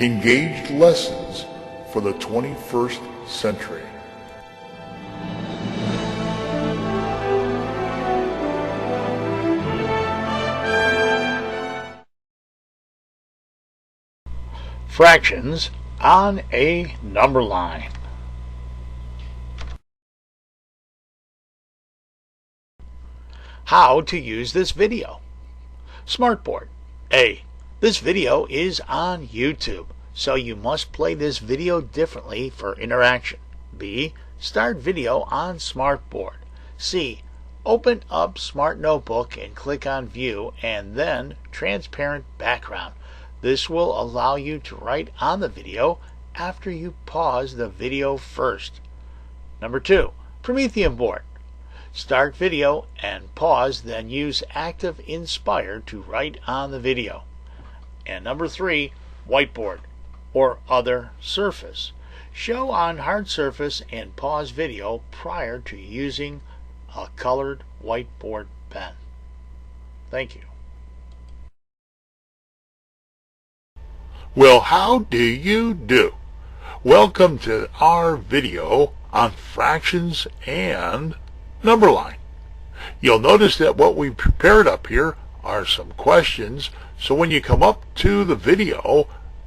Engaged lessons for the 21st century. Fractions on a number line. How to use this video. Smartboard. A. This video is on YouTube, so you must play this video differently for interaction. B. Start video on Smartboard. C. Open up Smart Notebook and click on View and then Transparent Background. This will allow you to write on the video after you pause the video first. Number 2. Promethean board. Start video and pause, then use Active Inspire to write on the video. And number 3. Whiteboard or other surface. Show on hard surface and pause video prior to using a colored whiteboard pen. Thank you. Well, how do you do? Welcome to our video on fractions and number line. You'll notice that what we prepared up here are some questions, so when you come up to the video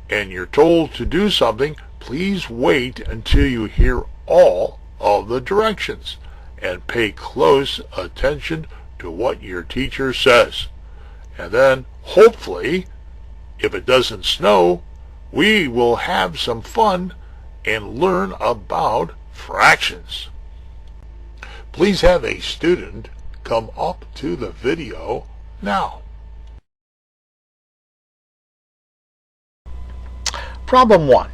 and you're told to do something, please wait until you hear all of the directions and pay close attention to what your teacher says. And then, hopefully, if it doesn't snow, we will have some fun and learn about fractions. Please have a student come up to the video now. Problem 1.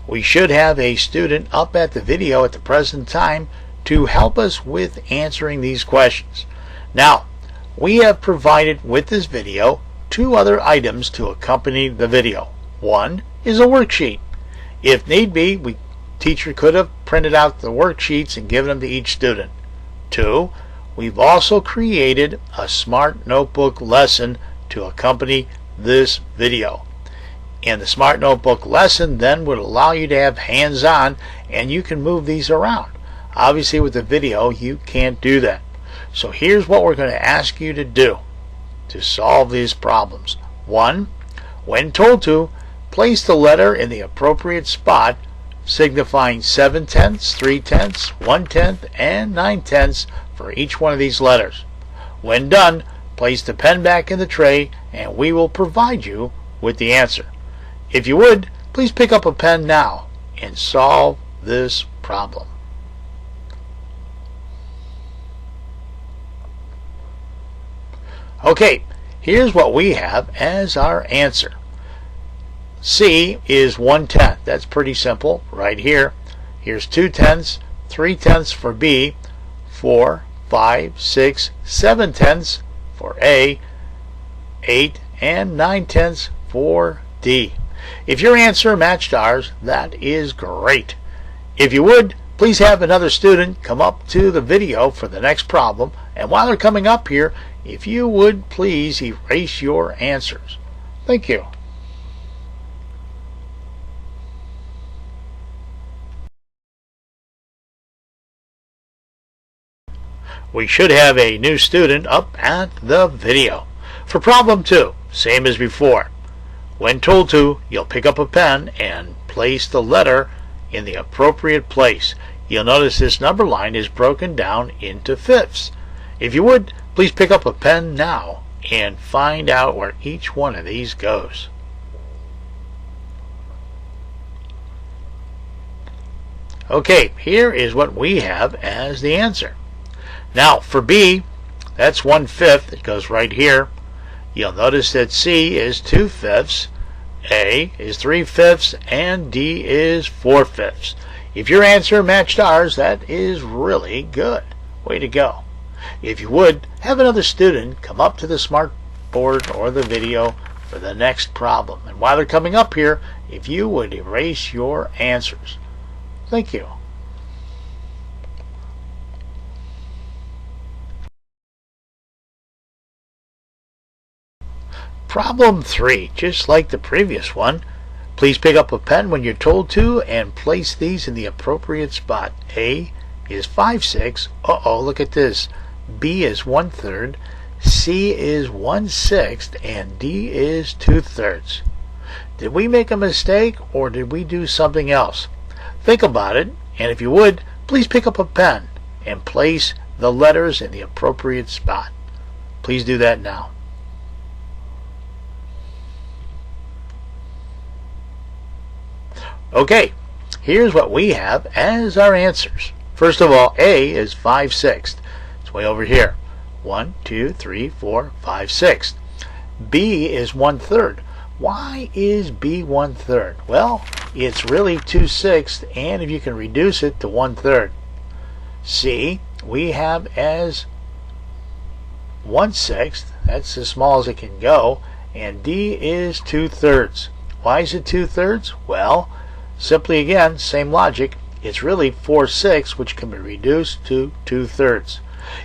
We should have a student up at the video at the present time to help us with answering these questions. Now, we have provided with this video 2 other items to accompany the video. One is a worksheet. If need be, teacher could have printed out the worksheets and given them to each student. 2, we've also created a Smart Notebook lesson to accompany this video. And the Smart Notebook lesson then would allow you to have hands-on, and you can move these around. Obviously with the video you can't do that. So here's what we're going to ask you to do to solve these problems. 1. When told to, place the letter in the appropriate spot, signifying 7/10, 3/10, 1/10, and 9/10 for each one of these letters. When done, place the pen back in the tray and we will provide you with the answer. If you would, please pick up a pen now and solve this problem. Okay, here's what we have as our answer. C is 1/10. That's pretty simple right here. Here's 2/10, 3/10 for B, 4, 5, 6, 7/10 for A, 8, and 9/10 for D. If your answer matched ours, that is great. If you would, please have another student come up to the video for the next problem, and while they're coming up here, if you would please erase your answers. Thank you. We should have a new student up at the video. For problem 2, same as before. When told to, you'll pick up a pen and place the letter in the appropriate place. You'll notice this number line is broken down into fifths. If you would, please pick up a pen now and find out where each one of these goes. Okay, here is what we have as the answer. Now for B, that's 1/5. It goes right here. You'll notice that C is 2/5, A is 3/5, and D is 4/5. If your answer matched ours, that is really good. Way to go. If you would, have another student come up to the smart board or the video for the next problem. And while they're coming up here, if you would erase your answers. Thank you. Problem 3, just like the previous one, Please pick up a pen when you're told to and place these in the appropriate spot. A is 5/6. Uh-oh, look at this. B is 1/3. C is 1/6. And D is 2/3. Did we make a mistake or did we do something else? Think about it, and if you would, please pick up a pen and place the letters in the appropriate spot. Please do that now. Okay, here's what we have as our answers. First of all, A is 5/6. It's way over here. 1, 2, 3, 4, 5, 6. B is 1/3. Why is B 1/3? Well, it's really 2/6, and if you can reduce it to 1/3. C, we have as 1/6. That's as small as it can go. And D is 2/3. Why is it 2/3? Well, simply again, same logic. It's really 4/6, which can be reduced to 2/3.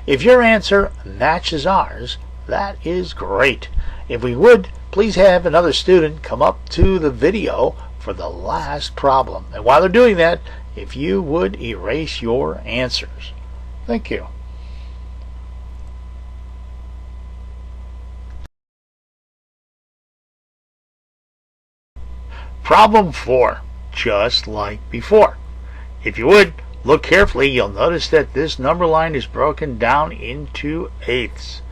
If your answer matches ours, that is great. If we would, please have another student come up to the video for the last problem. And while they're doing that, if you would erase your answers. Thank you. Problem 4, just like before. If you would, look carefully, you'll notice that this number line is broken down into eighths.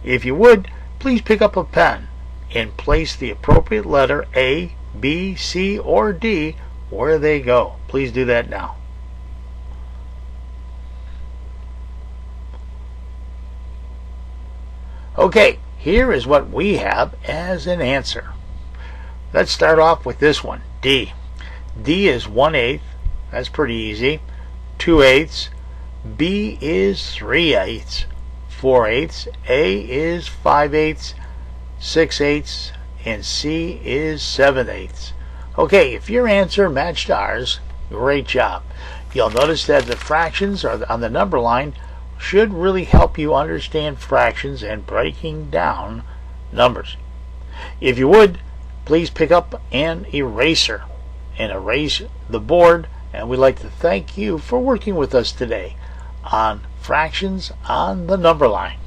If you would, please pick up a pen and place the appropriate letter A, B, C, or D where they go. Please do that now. Okay, here is what we have as an answer. Let's start off with this one, D. D is 1/8. That's pretty easy. 2/8. B is 3/8. 4/8. A is 5/8. 6/8. And C is 7/8. Okay, if your answer matched ours, great job. You'll notice that the fractions are on the number line should really help you understand fractions and breaking down numbers. If you would, please pick up an eraser and erase the board, and we'd like to thank you for working with us today on fractions on the number line.